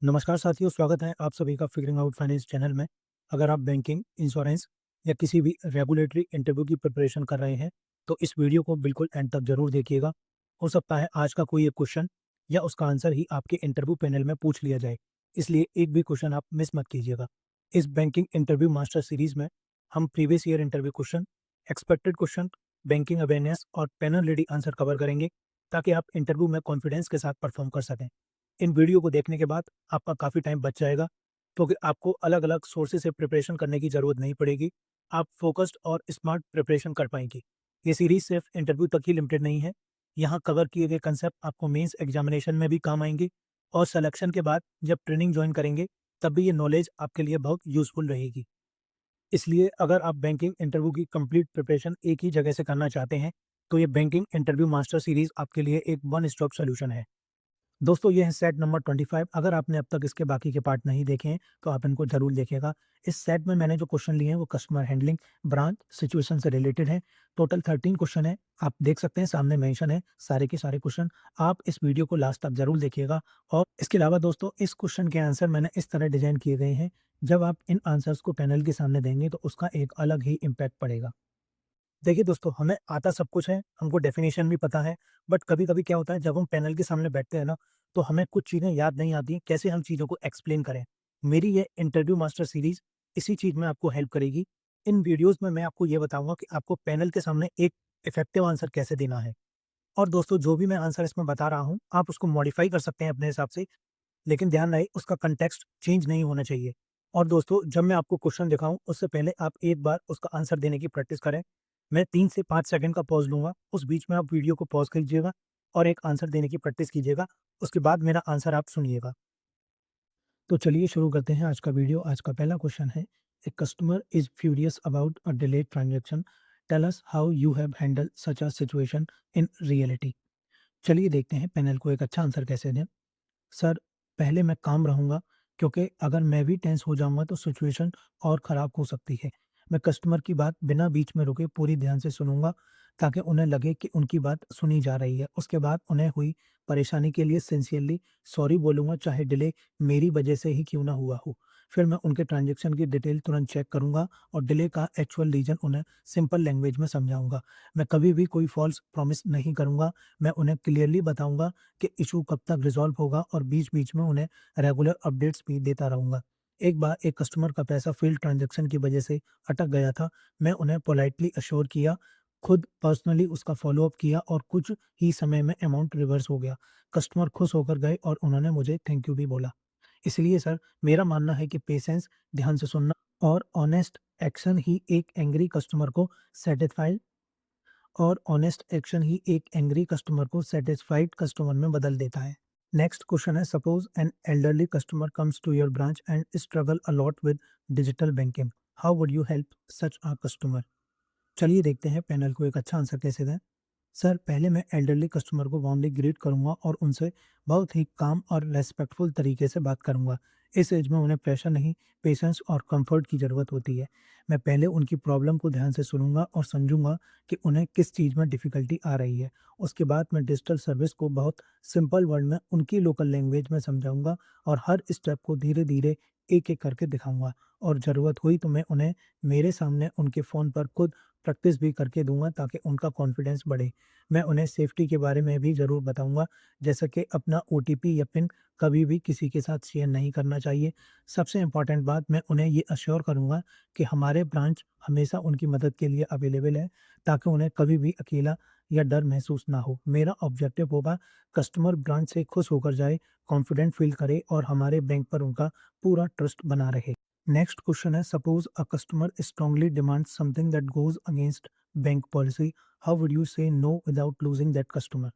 नमस्कार साथियों, स्वागत है आप सभी का फिगरिंग आउट फाइनेंस चैनल में। अगर आप बैंकिंग, इंश्योरेंस या किसी भी रेगुलेटरी इंटरव्यू की प्रिपरेशन कर रहे हैं, तो इस वीडियो को बिल्कुल एंड तक ज़रूर देखिएगा। हो सकता है आज का कोई एक क्वेश्चन या उसका आंसर ही आपके इंटरव्यू पैनल में पूछ लिया जाए, इसलिए एक भी क्वेश्चन आप मिस मत कीजिएगा। इस बैंकिंग इंटरव्यू मास्टर सीरीज़ में हम previous year interview question, expected question, banking awareness और पैनल रेडी आंसर कवर करेंगे, ताकि आप इंटरव्यू में कॉन्फिडेंस के साथ परफॉर्म कर सकें। इन वीडियो को देखने के बाद आपका काफ़ी टाइम बच जाएगा, क्योंकि आपको अलग-अलग सोर्सेज़ से प्रिपरेशन करने की ज़रूरत नहीं पड़ेगी। आप फ़ोकस्ड और स्मार्ट प्रिपरेशन कर पाएँगे। ये सीरीज़ सिर्फ़ इंटरव्यू तक ही लिमिटेड नहीं है। यहाँ कवर किए गए कंसेप्ट आपको मेंस एग्ज़ामिनेशन में भी काम आएँगे, और सिलेक्शन के बाद जब ट्रेनिंग जॉइन करेंगे, तब भी ये नॉलेज आपके लिए बहुत यूज़फुल रहेगी। इसलिए अगर आप बैंकिंग इंटरव्यू की कंप्लीट प्रिपरेशन एक ही जगह से करना चाहते हैं, तो ये बैंकिंग इंटरव्यू मास्टर सीरीज़ आपके लिए एक वन स्टॉप सॉल्यूशन है। दोस्तों, ये है सेट नंबर 25। अगर आपने अब तक इसके बाकी के पार्ट नहीं देखे हैं, तो आप इनको ज़रूर देखिएगा। इस सेट में मैंने जो क्वेश्चन लिए हैं, वो कस्टमर हैंडलिंग, ब्रांच, सिचुएशन से रिलेटेड हैं। टोटल 13 क्वेश्चन हैं। आप देख सकते हैं सामने मेंशन है सारे के सारे क्वेश्चन। आप इस वीडियो को लास्ट तक ज़रूर देखिएगा। और इसके अलावा दोस्तों, इस क्वेश्चन के आंसर मैंने इस तरह डिज़ाइन किए गए हैं, जब आप इन आंसर्स को पैनल के सामने देंगे, तो उसका एक अलग ही इम्पैक्ट पड़ेगा। देखिए दोस्तों, हमें आता सब कुछ है, हमको डेफ़िनेशन भी पता है, बट कभी-कभी क्या होता है, जब हम पैनल के सामने बैठते हैं ना, तो हमें कुछ चीज़ें याद नहीं आती, कैसे हम चीज़ों को एक्सप्लेन करें। मेरी ये इंटरव्यू मास्टर सीरीज़ इसी चीज़ में आपको हेल्प करेगी। इन वीडियोज़ में मैं आपको ये बताऊँगा कि आपको पैनल के सामने एक इफ़ेक्टिव आंसर कैसे देना है। और दोस्तों, जो भी मैं आंसर इसमें बता रहा हूँ, आप उसको मॉडिफ़ाई कर सकते हैं अपने हिसाब से, लेकिन ध्यान रहे उसका कॉन्टेक्स्ट चेंज नहीं होना चाहिए। और दोस्तों, जब मैं आपको क्वेश्चन दिखाऊँ, उससे पहले आप एक बार उसका आंसर देने की प्रैक्टिस करें। मैं 3 से 5 सेकंड का पॉज़ लूँगा, उस बीच में आप वीडियो को पॉज़ कीजिएगा और एक आंसर देने की प्रैक्टिस कीजिएगा। उसके बाद मेरा आंसर आप सुनिएगा। तो चलिए शुरू करते हैं आज का वीडियो। आज का पहला क्वेश्चन है, a customer is furious about a delayed transaction, tell us how you have handled such a situation in reality. चलिए देखते हैं पैनल को एक अच्छा आंसर कैसे दें। सर, पहले मैं काम रहूँगा, क्योंकि अगर मैं भी टेंस हो जाऊँगा तो सिचुएशन और ख़राब हो सकती है। मैं कस्टमर की बात बिना बीच में रुके पूरी ध्यान से सुनूँगा, ताकि उन्हें लगे कि उनकी बात सुनी जा रही है। उसके बाद उन्हें हुई परेशानी के लिए सिंसियरली सॉरी बोलूँगा, चाहे डिले मेरी वजह से ही क्यों ना हुआ हो। फिर मैं उनके ट्रांज़ैक्शन की डिटेल तुरंत चेक करूँगा और डिले का एक्चुअल रीज़न उन्हें सिंपल लैंग्वेज में समझाऊँगा। मैं कभी भी कोई फ़ॉल्स प्रॉमिस नहीं करूँगा। मैं उन्हें क्लियरली बताऊँगा कि इशू कब तक रिज़ॉल्व होगा, और बीच-बीच में उन्हें रेगुलर अपडेट्स भी देता रहूँगा। एक बार एक कस्टमर का पैसा फ़ेल्ड ट्रांज़ैक्शन की वजह से अटक गया था। मैं उन्हें पोलाइटली एश्योर किया, खुद पर्सनली उसका फ़ॉलो-अप किया, और कुछ ही समय में अमाउंट रिवर्स हो गया। कस्टमर खुश होकर गए और उन्होंने मुझे थैंक यू भी बोला। इसलिए सर, मेरा मानना है कि पेशेंस, ध्यान से सुनना और ऑनेस्ट एक्शन ही एक एंग्री कस्टमर को सैटिस्फाई सैटिस्फाइड कस्टमर में बदल देता है। नेक्स्ट क्वेश्चन है, suppose an elderly customer comes to your branch and struggle a lot with digital banking. How would you help such a customer? चलिए देखते हैं पैनल को एक अच्छा आंसर कैसे दें। सर, पहले मैं एल्डरली कस्टमर को वार्मली ग्रीट करूँगा और उनसे बहुत ही काम और रेस्पेक्टफुल तरीके से बात करूँगा। इस एज में उन्हें प्रेशर नहीं, पेशेंस और कंफर्ट की ज़रूरत होती है। मैं पहले उनकी प्रॉब्लम को ध्यान से सुनूँगा और समझूँगा कि उन्हें किस चीज़ में डिफ़िकल्टी आ रही है। उसके बाद मैं डिजिटल सर्विस को बहुत सिंपल वर्ड में उनकी लोकल लैंग्वेज में समझाऊँगा, और हर स्टेप को धीरे-धीरे एक-एक करके दिखाऊँगा, और ज़रूरत हुई तो मैं उन्हें मेरे सामने उनके फ़ोन पर खुद प्रैक्टिस भी करके दूँगा, ताकि उनका कॉन्फिडेंस बढ़े। मैं उन्हें सेफ्टी के बारे में भी ज़रूर बताऊँगा, जैसे कि अपना ओटीपी या पिन कभी भी किसी के साथ शेयर नहीं करना चाहिए। सबसे इम्पोर्टेंट बात, मैं उन्हें ये अश्योर करूँगा कि हमारे ब्रांच हमेशा उनकी मदद के लिए अवेलेबल है, ताकि उन्हें कभी भी अकेला या डर महसूस ना हो। मेरा ऑब्जेक्टिव होगा, कस्टमर ब्रांच से खुश होकर जाए, कॉन्फिडेंट फील करे और हमारे बैंक पर उनका पूरा ट्रस्ट बना रहे। नेक्स्ट क्वेश्चन है, suppose a customer strongly demands something that goes against bank policy. How would you say no without losing that customer?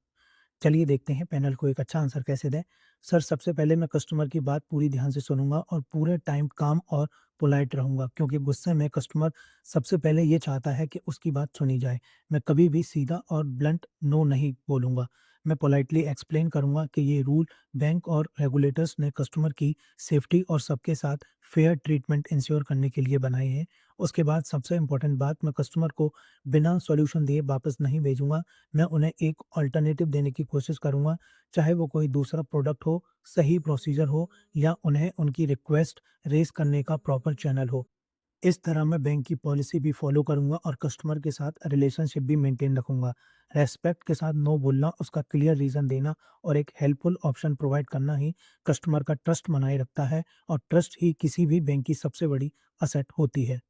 चलिए देखते हैं पैनल को एक अच्छा आंसर कैसे दें। सर, सबसे पहले मैं कस्टमर की बात पूरी ध्यान से सुनूँगा और पूरे टाइम काम और पोलाइट रहूँगा, क्योंकि गुस्से में कस्टमर सबसे पहले ये चाहता है कि उसकी बात सुनी जाए। मैं कभी भी सीधा और ब्लंट नो नहीं बोलूँगा। मैं पोलाइटली एक्सप्लेन करूँगा कि ये रूल बैंक और रेगुलेटर्स ने कस्टमर की सेफ्टी और सबके साथ फेयर ट्रीटमेंट इंश्योर करने के लिए बनाए हैं। उसके बाद सबसे इम्पोर्टेंट बात, मैं कस्टमर को बिना सॉल्यूशन दिए वापस नहीं भेजूँगा। मैं उन्हें एक अल्टरनेटिव देने की कोशिश करूँगा, चाहे वो कोई दूसरा प्रोडक्ट हो, सही प्रोसीजर हो या उन्हें उनकी रिक्वेस्ट रेज़ करने का प्रॉपर चैनल हो। इस तरह मैं बैंक की पॉलिसी भी फॉलो करूँगा और कस्टमर के साथ रिलेशनशिप भी मेंटेन रखूँगा। रेस्पेक्ट के साथ नो बोलना, उसका क्लियर रीज़न देना और एक हेल्पफुल ऑप्शन प्रोवाइड करना ही कस्टमर का ट्रस्ट बनाए रखता है और ट्रस्ट ही किसी भी बैंक की सबसे बड़ी एसेट होती है।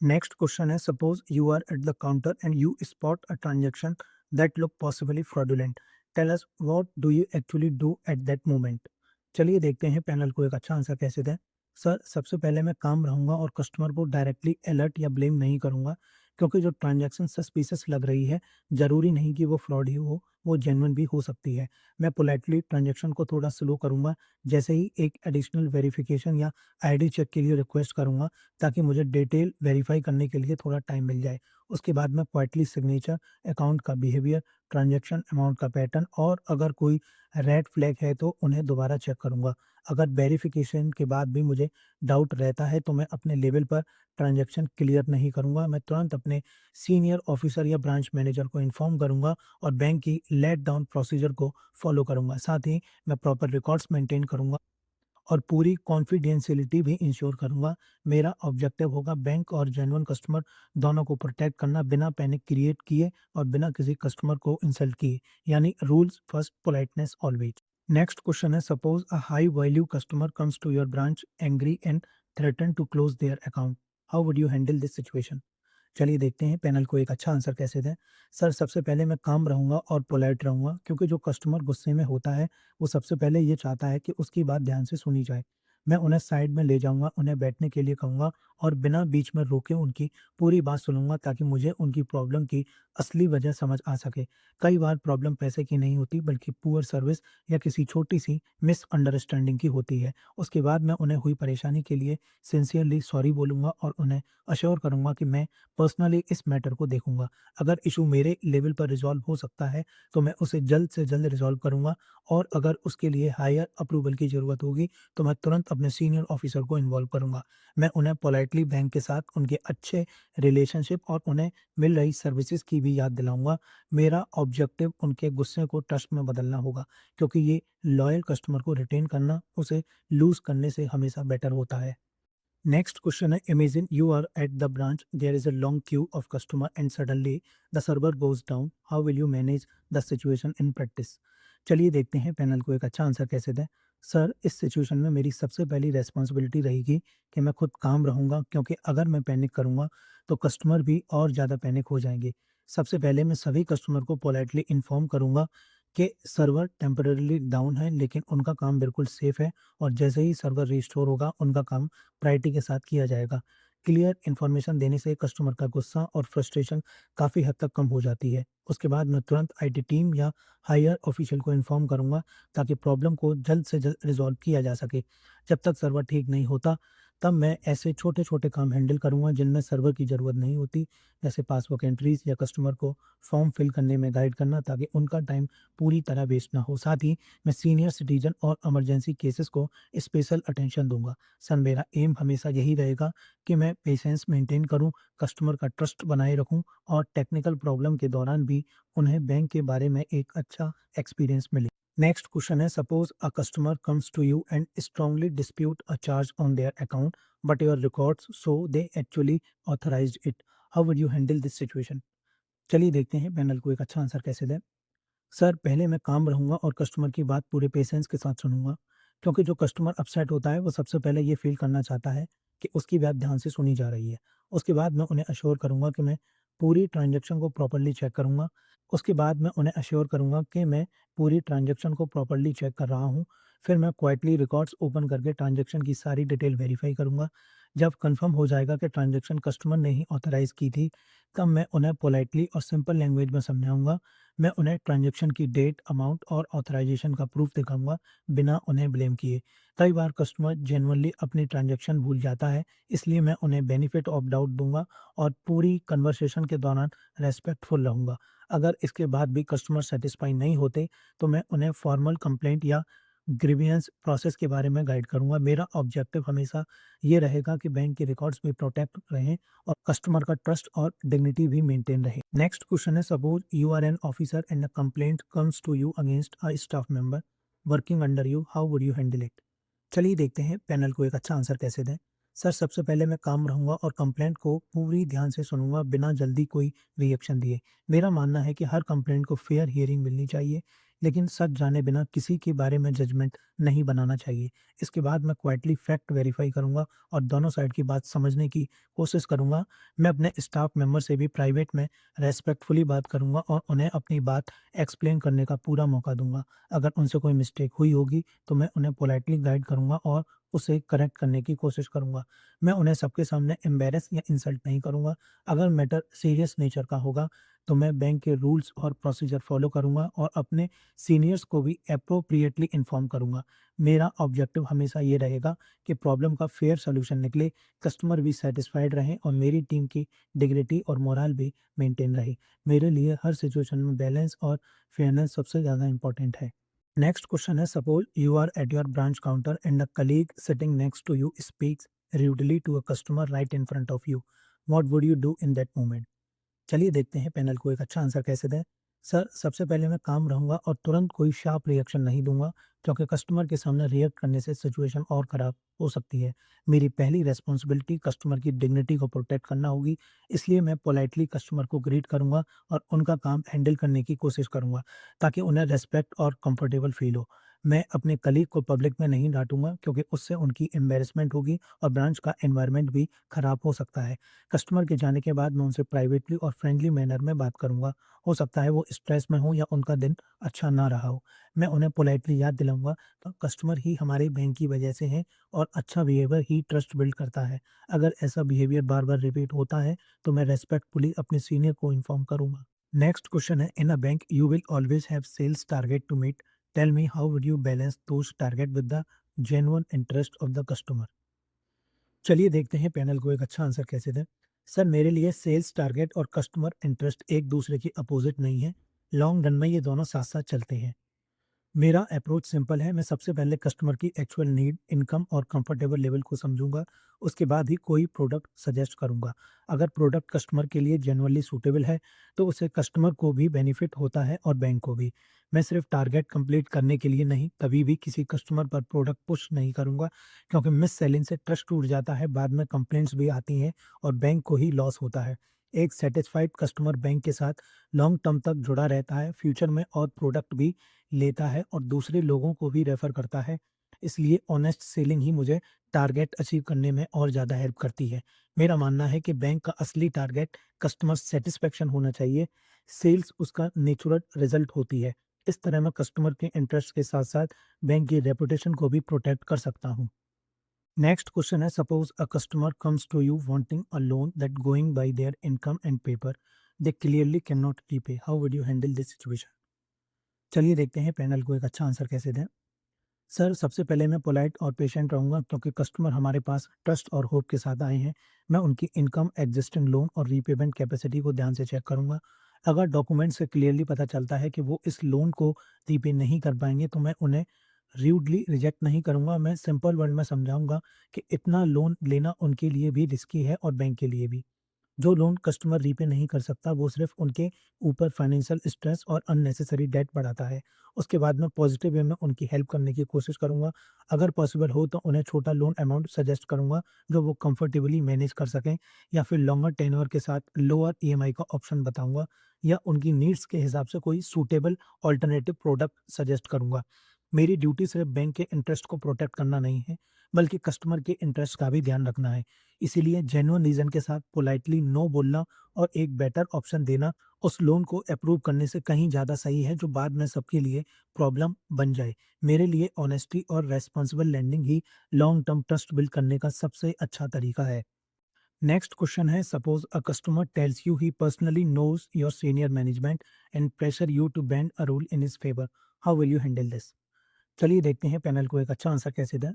नेक्स्ट क्वेश्चन है, suppose you are at the counter and you spot a transaction that look possibly fraudulent. Tell us what do you actually do at that moment. चलिए देखते हैं पैनल को एक अच्छा आंसर कैसे दें। सर, सबसे पहले मैं काम रहूँगा और कस्टमर को डायरेक्टली अलर्ट या ब्लेम नहीं करूँगा, क्योंकि जो ट्रांजैक्शन सस्पिशियस लग रही है, ज़रूरी नहीं कि वो फ्रॉड ही हो, वो जेन्युइन भी हो सकती है। मैं पोलाइटली ट्रांजैक्शन को थोड़ा स्लो करूँगा, जैसे ही एक एडिशनल वेरिफिकेशन या आईडी चेक के लिए रिक्वेस्ट करूँगा, ताकि मुझे डिटेल वेरीफ़ाई करने के लिए थोड़ा टाइम मिल जाए। उसके बाद मैं क्वाइटली सिग्नेचर, अकाउंट का बिहेवियर, ट्रांज़ैक्शन अमाउंट का पैटर्न और अगर कोई रेड फ्लैग है तो उन्हें दोबारा चेक करूँगा। अगर वेरिफ़िकेशन के बाद भी मुझे डाउट रहता है तो मैं अपने लेवल पर ट्रांज़ैक्शन क्लियर नहीं करूँगा। मैं तुरंत अपने सीनियर ऑफ़िसर या ब्रांच मैनेजर को इन्फॉर्म करूँगा और बैंक की लेट डाउन प्रोसीजर को फ़ॉलो करूँगा। साथ ही मैं प्रॉपर रिकॉर्ड्स मेंटेन करूँगा और पूरी कॉन्फिडेंशियलिटी भी इंश्योर करूँगा। मेरा ऑब्जेक्टिव होगा बैंक और जेन्युइन कस्टमर दोनों को प्रोटेक्ट करना, बिना पैनिक क्रिएट किए और बिना किसी कस्टमर को इंसल्ट किए। यानी rules first, politeness always. Next question है, suppose a high value customer comes to your branch angry and threaten to close their account. How would you handle this situation. चलिए देखते हैं पैनल को एक अच्छा आंसर कैसे दें। सर, सबसे पहले मैं काम रहूँगा और पोलाइट रहूँगा, क्योंकि जो कस्टमर गुस्से में होता है, वो सबसे पहले ये चाहता है कि उसकी बात ध्यान से सुनी जाए। मैं उन्हें साइड में ले जाऊँगा, उन्हें बैठने के लिए कहूँगा और बिना बीच में रोके उनकी पूरी बात सुनूँगा, ताकि मुझे उनकी प्रॉब्लम की असली वजह समझ आ सके। कई बार प्रॉब्लम पैसे की नहीं होती, बल्कि पुअर सर्विस या किसी छोटी-सी मिसअंडरस्टैंडिंग की होती है। उसके बाद मैं उन्हें हुई परेशानी के लिए सिंसियरली सॉरी बोलूँगा और उन्हें अश्योर करूँगा कि मैं पर्सनली इस मैटर को देखूँगा। अगर इश्यू मेरे लेवल पर रिज़ॉल्व हो सकता है, तो मैं उसे जल्द से जल्द रिज़ॉल्व करूँगा और अगर उसके लिए हायर अप्रूवल की ज़रूरत होगी, तो मैं तुरंत अपने सीनियर ऑफ़िसर को इन्वॉल्व करूँगा। मैं उन्हें पोलाइटली बैंक के साथ उनके अच्छे रिलेशनशिप और उन्हें मिल रही सर्विसेज़ की भी याद दिलाऊँगा। मेरा ऑब्जेक्टिव उनके गुस्से को ट्रस्ट में बदलना होगा, क्योंकि ये लॉयल कस्टमर को रिटेन करना, उसे लूज़ करने से हमेशा बेटर होता है। Next question है, imagine you are at the branch, there is a long queue of customer and suddenly the server goes down. How will you manage the situation in practice? चलिए देखते हैं panel को एक अच्छा answer कैसे दें। Sir, इस सिचुएशन में मेरी सबसे पहली रिस्पॉन्सिबिलिटी रहेगी कि मैं खुद काम रहूँगा, क्योंकि अगर मैं पैनिक करूँगा तो कस्टमर भी और ज़्यादा पैनिक हो जाएँगे। सबसे पहले मैं सभी कस्टमर को पोलाइटली इन्फॉर्म करूँगा कि सर्वर टेम्परेरीली डाउन है, लेकिन उनका काम बिल्कुल सेफ है और जैसे ही सर्वर रिस्टोर होगा, उनका काम प्रायोरिटी के साथ किया जाएगा। क्लियर इन्फॉर्मेशन देने से कस्टमर का गुस्सा और फ्रस्ट्रेशन काफ़ी हद तक कम हो जाती है। उसके बाद मैं तुरंत आईटी टीम या हायर ऑफिशियल को इन्फॉर्म करूँगा, ताकि प्रॉब्लम को जल्द से जल्द रिज़ॉल्व किया जा सके। जब तक सर्वर ठीक नहीं होता, तब मैं ऐसे छोटे-छोटे काम हैंडल करूँगा जिनमें सर्वर की ज़रूरत नहीं होती, जैसे पासबुक एंट्रीज़ या कस्टमर को फॉर्म फिल करने में गाइड करना, ताकि उनका टाइम पूरी तरह वेस्ट ना हो। साथ ही मैं सीनियर सिटीज़न और इमरजेंसी केसेज़ को स्पेशल अटेंशन दूँगा। सर, मेरा एम हमेशा यही रहेगा कि मैं पेशेंस मेंटेन करूं, कस्टमर का ट्रस्ट बनाए रखूं और टेक्निकल प्रॉब्लम के दौरान भी उन्हें बैंक के बारे में एक अच्छा एक्सपीरियंस मिले। नेक्स्ट क्वेश्चन है, suppose a customer comes to you and strongly dispute a charge on their account but your records show they actually authorised it. How would you handle this situation. चलिए देखते हैं panel को एक अच्छा answer कैसे दें। Sir, पहले मैं काम रहूँगा और कस्टमर की बात पूरे पेशेंस के साथ सुनूँगा, क्योंकि जो कस्टमर अपसेट होता है, वो सबसे पहले ये फ़ील करना चाहता है कि उसकी बात ध्यान से सुनी जा रही है। उसके बाद मैं उन्हें अश्योर करूँगा कि मैं पूरी ट्रांज़ैक्शन को प्रॉपर्ली चेक करूँगा। उसके बाद मैं उन्हें अश्योर करूँगा कि मैं पूरी ट्रांज़ैक्शन को प्रॉपर्ली चेक कर रहा हूँ। फिर मैं क्वाइटली रिकॉर्ड्स ओपन करके ट्रांज़ैक्शन की सारी डिटेल वेरीफ़ाई करूँगा। जब कन्फर्म हो जाएगा कि ट्रांज़ैक्शन कस्टमर ने ही ऑथराइज़ की थी, तब मैं उन्हें पोलाइटली और सिंपल लैंग्वेज में समझाऊँगा। मैं उन्हें ट्रांज़ैक्शन की डेट, अमाउंट और ऑथराइज़ेशन का प्रूफ़ दिखाऊँगा, बिना उन्हें ब्लेम किए। कई बार कस्टमर जेनुइनली अपनी ट्रांज़ैक्शन भूल जाता है, इसलिए मैं उन्हें बेनिफिट ऑफ डाउट दूँगा और पूरी कन्वर्सेशन के दौरान रिस्पेक्टफुल रहूँगा। अगर इसके बाद भी कस्टमर सैटिस्फाई नहीं होते, तो मैं उन्हें फॉर्मल कंप्लेंट या ग्रीवियंस प्रोसेस के बारे में गाइड करूँगा। मेरा ऑब्जेक्टिव हमेशा ये रहेगा कि बैंक के रिकॉर्ड्स भी प्रोटेक्ट रहें और कस्टमर का ट्रस्ट और डिग्निटी भी मेंटेन रहे। नेक्स्ट क्वेश्चन है, suppose you are an officer and a complaint comes to you against a staff member working under you, how would you handle it? चलिए देखते हैं पैनल को एक अच्छा आंसर कैसे दें। सर, सबसे पहले मैं काम रहूँगा और कंप्लेंट को पूरी ध्यान से सुनूँगा बिना जल्दी कोई रिएक्शन दिए। मेरा मानना है कि हर कंप्लेंट को फेयर हियरिंग मिलनी चाहिए, लेकिन सच जाने बिना किसी के बारे में जजमेंट नहीं बनाना चाहिए। इसके बाद मैं क्वाइटली फैक्ट वेरीफाई करूँगा और दोनों साइड की बात समझने की कोशिश करूँगा। मैं अपने स्टाफ मेंबर से भी प्राइवेट में रेस्पेक्टफुली बात करूँगा और उन्हें अपनी बात एक्सप्लेन करने का पूरा मौका दूँगा। अगर उनसे कोई मिस्टेक हुई होगी तो मैं उन्हें पोलाइटली गाइड करूँगा और उसे करेक्ट करने की कोशिश करूँगा। मैं उन्हें सबके सामने एम्बैरेस या इंसल्ट नहीं करूँगा। अगर मैटर सीरियस नेचर का होगा तो मैं बैंक के रूल्स और प्रोसीजर फॉलो करूँगा और अपने सीनियर्स को भी एप्रोप्रिएटली इन्फॉर्म करूँगा। मेरा ऑब्जेक्टिव हमेशा ये रहेगा कि प्रॉब्लम का फेयर सॉल्यूशन निकले, कस्टमर भी सैटिस्फाइड रहें और मेरी टीम की डिग्निटी और मोरल भी मेंटेन रहे। मेरे लिए हर सिचुएशन में बैलेंस और फेयरनेस सबसे ज़्यादा इम्पोर्टेंट है। नेक्स्ट क्वेश्चन है, suppose you are at your branch counter and a colleague sitting next to you speaks rudely to a customer right in front of you. What would you do in that moment? चलिए देखते हैं panel को एक अच्छा answer कैसे दें। Sir, सबसे पहले मैं काम रहूँगा और तुरंत कोई शार्प रिएक्शन नहीं दूँगा, क्योंकि कस्टमर के सामने रिएक्ट करने से सिचुएशन और ख़राब हो सकती है। मेरी पहली रिस्पॉन्सिबिलिटी कस्टमर की डिग्निटी को प्रोटेक्ट करना होगी, इसलिए मैं पोलाइटली कस्टमर को ग्रीट करूँगा और उनका काम हैंडल करने की कोशिश करूँगा, ताकि उन्हें रिस्पेक्ट और कंफर्टेबल फ़ील हो। मैं अपने कलीग को पब्लिक में नहीं डाँटूँगा, क्योंकि उससे उनकी एम्बैरेसमेंट होगी और ब्रांच का एनवायरनमेंट भी ख़राब हो सकता है। कस्टमर के जाने के बाद मैं उनसे प्राइवेटली और फ्रेंडली मैनर में बात करूँगा। हो सकता है वो स्ट्रेस में हो या उनका दिन अच्छा ना रहा हो। मैं उन्हें पोलाइटली याद दिलाऊँगा तो कस्टमर ही हमारे बैंक की वजह से हैं और अच्छा बिहेवियर ही ट्रस्ट बिल्ड करता है। अगर ऐसा बिहेवियर बार-बार रिपीट होता है तो मैं रिस्पेक्टफुली अपने सीनियर को इन्फॉर्म करूँगा। नेक्स्ट क्वेश्चन है, in a bank you will always have sales target to meet. Tell me how would you balance those target with the genuine interest of the customer? चलिए देखते हैं panel को एक अच्छा answer कैसे दें। सर, मेरे लिए सेल्स टारगेट और कस्टमर इंटरेस्ट एक दूसरे के अपोजिट नहीं है। लॉन्ग रन में ये दोनों साथ-साथ चलते हैं। मेरा अप्रोच सिंपल है, मैं सबसे पहले कस्टमर की एक्चुअल नीड, इनकम और कंफर्टेबल लेवल को समझूँगा, उसके बाद ही कोई प्रोडक्ट सजेस्ट करूँगा। अगर प्रोडक्ट कस्टमर के लिए जेन्युइनली सूटेबल है, तो उससे कस्टमर को भी बेनिफिट होता है और बैंक को भी। मैं सिर्फ टारगेट कंप्लीट करने के लिए नहीं, कभी भी किसी कस्टमर पर प्रोडक्ट पुश नहीं करूँगा, क्योंकि मिस सेलिंग से ट्रस्ट टूट जाता है, बाद में कंप्लेंट्स भी आती हैं और बैंक को ही लॉस होता है। एक सैटिस्फाइड कस्टमर बैंक के साथ लॉन्ग टर्म तक जुड़ा रहता है, फ्यूचर में और प्रोडक्ट भी लेता है और दूसरे लोगों को भी रेफ़र करता है। इसलिए ऑनेस्ट सेलिंग ही मुझे टारगेट अचीव करने में और ज़्यादा हेल्प करती है। मेरा मानना है कि बैंक का असली टारगेट कस्टमर सैटिस्फैक्शन होना चाहिए, सेल्स उसका नेचुरल रिज़ल्ट होती है। इस तरह मैं कस्टमर के इंटरेस्ट के साथ-साथ बैंक की रेपुटेशन को भी प्रोटेक्ट कर सकता हूँ। नेक्स्ट क्वेश्चन है, suppose a customer comes to you wanting a loan that going by their income and paper, they clearly can not repay, how would you handle this situation? चलिए देखते हैं panel को एक अच्छा आंसर कैसे दें। Sir, सबसे पहले मैं पोलाइट और पेशेंट रहूँगा, क्योंकि कस्टमर हमारे पास ट्रस्ट और होप के साथ आए हैं। मैं उनकी इनकम, एक्जिस्टिंग लोन और रीपेमेंट कैपेसिटी को ध्यान से चेक करूँगा। अगर डॉक्यूमेंट से क्लियरली पता चलता है कि वो इस लोन को रीपे नहीं कर पाएँगे, तो मैं उन्हें र्यूडली रिजेक्ट नहीं करूँगा। मैं सिंपल वर्ड में समझाऊँगा कि इतना लोन लेना उनके लिए भी रिस्की है और बैंक के लिए भी। जो लोन कस्टमर रीपे नहीं कर सकता, वो सिर्फ़ उनके ऊपर फाइनेंशियल स्ट्रेस और अननेसेसरी डेट बढ़ाता है। उसके बाद मैं पॉज़िटिव वे में उनकी हेल्प करने की कोशिश करूँगा। अगर पॉसिबल हो तो उन्हें छोटा लोन अमाउंट सजेस्ट करूँगा, जो वो कंफर्टेबली मैनेज कर सकें, या फिर लॉन्गर टेन्योर के साथ लोअर ईएमआई का ऑप्शन बताऊँगा, या उनकी नीड्स के हिसाब से कोई सूटेबल अल्टरनेटिव प्रोडक्ट सजेस्ट करूँगा। मेरी ड्यूटी सिर्फ़ बैंक के इंटरेस्ट को प्रोटेक्ट करना नहीं है, बल्कि कस्टमर के इंटरेस्ट का भी ध्यान रखना है। इसीलिए जेन्युइन रीज़न के साथ पोलाइटली नो बोलना और एक बेटर ऑप्शन देना उस लोन को अप्रूव करने से कहीं ज़्यादा सही है, जो बाद में सबके लिए प्रॉब्लम बन जाए। मेरे लिए ऑनेस्टी और रेस्पॉन्सिबल लेंडिंग ही लॉन्ग टर्म ट्रस्ट बिल्ड करने का सबसे अच्छा तरीका है। नेक्स्ट क्वेश्चन है, suppose a customer tells you he personally knows your senior management and pressure you to bend a rule in his favour, how will you handle this? चलिए देखते हैं पैनल को एक अच्छा आंसर कैसे दें।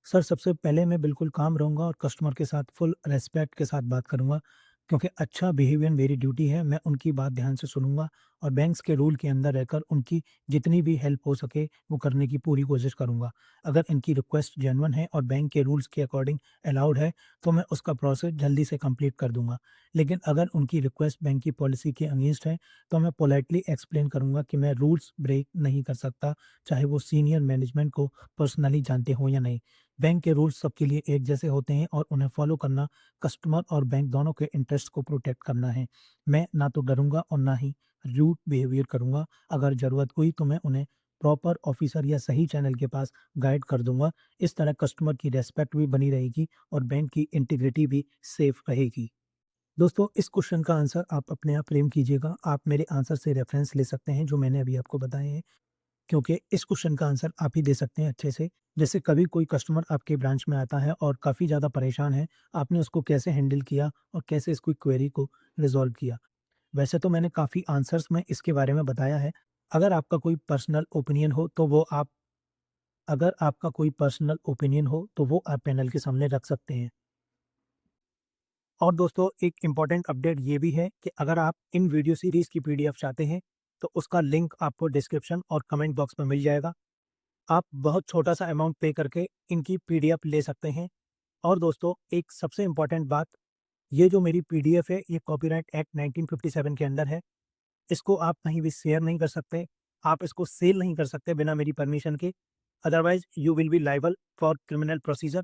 सर, सबसे पहले मैं बिल्कुल काम रहूँगा और कस्टमर के साथ फुल रिस्पेक्ट के साथ बात करूँगा। क्योंकि अच्छा बिहेवियर मेरी ड्यूटी है, मैं उनकी बात ध्यान से सुनूँगा और बैंक्स के रूल के अंदर रहकर उनकी जितनी भी हेल्प हो सके, वो करने की पूरी कोशिश करूँगा। अगर इनकी रिक्वेस्ट जेन्युइन है और बैंक के रूल्स के अकॉर्डिंग अलाउड है, तो मैं उसका प्रोसेस जल्दी से कंप्लीट कर दूँगा। लेकिन अगर उनकी रिक्वेस्ट बैंक की पॉलिसी के अगेंस्ट है, तो मैं पोलाइटली एक्सप्लेन करूँगा कि मैं रूल्स ब्रेक नहीं कर सकता, चाहे वो सीनियर मैनेजमेंट को पर्सनली जानते हों या नहीं। बैंक के रूल्स सबके लिए एक जैसे होते हैं और उन्हें फॉलो करना कस्टमर और बैंक दोनों के इंटरेस्ट को प्रोटेक्ट करना है। मैं ना तो डरूँगा और ना ही रूड बिहेवियर करूँगा। अगर ज़रूरत हुई तो मैं उन्हें प्रॉपर ऑफ़िसर या सही चैनल के पास गाइड कर दूँगा। इस तरह कस्टमर की रिस्पेक्ट भी बनी रहेगी और बैंक की इंटीग्रिटी भी सेफ रहेगी। दोस्तों, इस क्वेश्चन का आंसर आप अपने आप फ्रेम कीजिएगा। आप मेरे आंसर से रेफ़रेंस ले सकते हैं जो मैंने अभी आपको बताए हैं। क्योंकि इस क्वेश्चन का आंसर आप ही दे सकते हैं अच्छे से। जैसे कभी कोई कस्टमर आपके ब्रांच में आता है और काफ़ी ज़्यादा परेशान है, आपने उसको कैसे हैंडल किया और कैसे इसकी क्वेरी को रिज़ॉल्व किया। वैसे तो मैंने काफ़ी आंसर्स में इसके बारे में बताया है। अगर आपका कोई पर्सनल ओपिनियन हो तो वो आप अगर आपका कोई पर्सनल ओपिनियन हो तो वो आप पैनल के सामने रख सकते हैं। और दोस्तों, एक इम्पोर्टेंट अपडेट ये भी है कि अगर आप इन वीडियो सीरीज़ की पीडीएफ चाहते हैं, तो उसका लिंक आपको डिस्क्रिप्शन और कमेंट बॉक्स में मिल जाएगा। आप बहुत छोटा-सा अमाउंट पे करके इनकी पीडीएफ ले सकते हैं। और दोस्तों, एक सबसे इम्पोर्टेंट बात, ये जो मेरी पीडीएफ है, ये कॉपीराइट एक्ट 1957 के अंदर है। इसको आप कहीं भी शेयर नहीं कर सकते, आप इसको सेल नहीं कर सकते बिना मेरी परमिशन के, otherwise you will be liable for criminal procedure.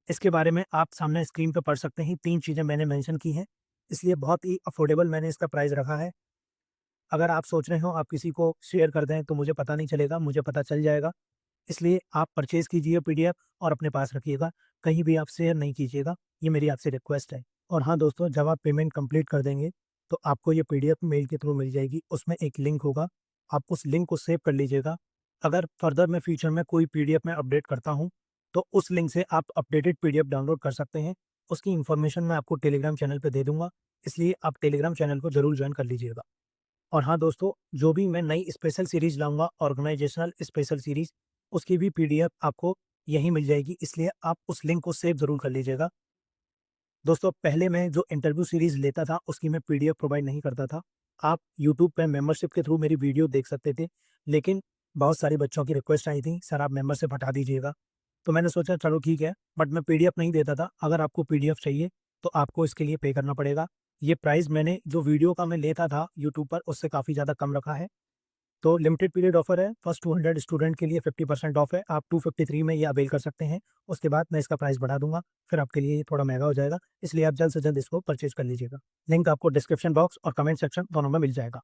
इसके बारे में आप सामने स्क्रीन पे पढ़ सकते हैं, 3 चीज़ें मैंने मेंशन की हैं, इसलिए बहुत ही अफोर्डेबल मैंने इसका प्राइस रखा है। अगर आप सोच रहे हो आप किसी को शेयर कर दें, तो मुझे पता नहीं चलेगा, मुझे पता चल जाएगा। इसलिए आप परचेज़ कीजिए पीडीएफ और अपने पास रखिएगा, कहीं भी आप शेयर नहीं कीजिएगा, ये मेरी आपसे रिक्वेस्ट है। और हाँ दोस्तों, जब आप पेमेंट कंप्लीट कर देंगे, तो आपको ये पीडीएफ मेल के थ्रू मिल जाएगी, उसमें एक लिंक होगा, आप उस लिंक को सेव कर लीजिएगा। अगर फर्दर मैं फ्यूचर में कोई पीडीएफ में अपडेट करता हूँ, तो उस लिंक से आप अपडेटेड पीडीएफ डाउनलोड कर सकते हैं। उसकी इन्फॉर्मेशन मैं आपको टेलीग्राम चैनल पे दे दूँगा, इसलिए आप टेलीग्राम चैनल को ज़रूर जॉइन कर लीजिएगा। और हाँ दोस्तों, जो भी मैं नई स्पेशल सीरीज़ लाऊँगा, ऑर्गेनाइज़ेशनल स्पेशल सीरीज़, उसकी भी पीडीएफ आपको यहीं मिल जाएगी, इसलिए आप उस लिंक को सेव ज़रूर कर लीजिएगा। दोस्तों, पहले मैं जो इंटरव्यू सीरीज़ लेता था, उसकी मैं पीडीएफ प्रोवाइड नहीं करता था। आप यूट्यूब पे मेंबरशिप के थ्रू मेरी वीडियो देख सकते थे, लेकिन बहुत सारे बच्चों की रिक्वेस्ट आई थी, "सर, आप मेंबरशिप हटा दीजिएगा।" तो मैंने सोचा चलो ठीक है, बट मैं पीडीएफ नहीं देता था। अगर आपको पीडीएफ चाहिए, तो आपको इसके लिए पे करना पड़ेगा। ये प्राइस मैंने जो वीडियो का मैं लेता था यूट्यूब पर, उससे काफ़ी ज़्यादा कम रखा है। तो लिमिटेड पीरियड ऑफर है, फर्स्ट 200 स्टूडेंट के लिए 50% ऑफ है, आप 253 में ये अवेल कर सकते हैं। उसके बाद मैं इसका प्राइस बढ़ा दूँगा, फिर आपके लिए ये थोड़ा महँगा हो जाएगा, इसलिए आप जल्द से जल्द इसको परचेज़ कर लीजिएगा। लिंक आपको डिस्क्रिप्शन बॉक्स और कमेंट सेक्शन दोनों में मिल जाएगा।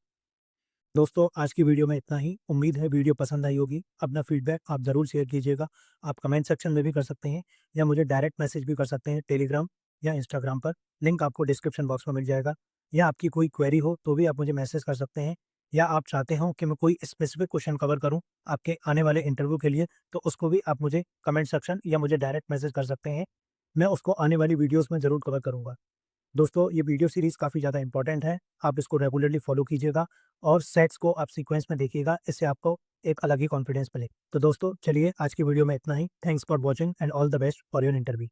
दोस्तों, आज की वीडियो में इतना ही, उम्मीद है वीडियो पसंद आई होगी। अपना फीडबैक आप ज़रूर शेयर कीजिएगा, आप कमेंट सेक्शन में भी कर सकते हैं या मुझे डायरेक्ट मैसेज भी कर सकते हैं टेलीग्राम या इंस्टाग्राम पर, लिंक आपको डिस्क्रिप्शन बॉक्स में मिल जाएगा। या आपकी कोई क्वेरी हो तो भी आप मुझे मैसेज कर सकते हैं, या आप चाहते हो कि मैं कोई स्पेसिफिक क्वेश्चन कवर करूँ आपके आने वाले इंटरव्यू के लिए, तो उसको भी आप मुझे कमेंट सेक्शन या मुझे डायरेक्ट मैसेज कर सकते हैं। मैं उसको आने वाली वीडियोज़ में ज़रूर कवर करूँगा। दोस्तों, ये वीडियो सीरीज़ काफ़ी ज़्यादा इम्पोर्टेंट है, आप इसको रेगुलरली फॉलो कीजिएगा और सेट्स को आप सीक्वेंस में देखिएगा, इससे आपको एक अलग ही कॉन्फिडेंस मिलेगा। तो दोस्तों, चलिए आज की वीडियो में इतना ही। Thanks for watching and all the best for your interview.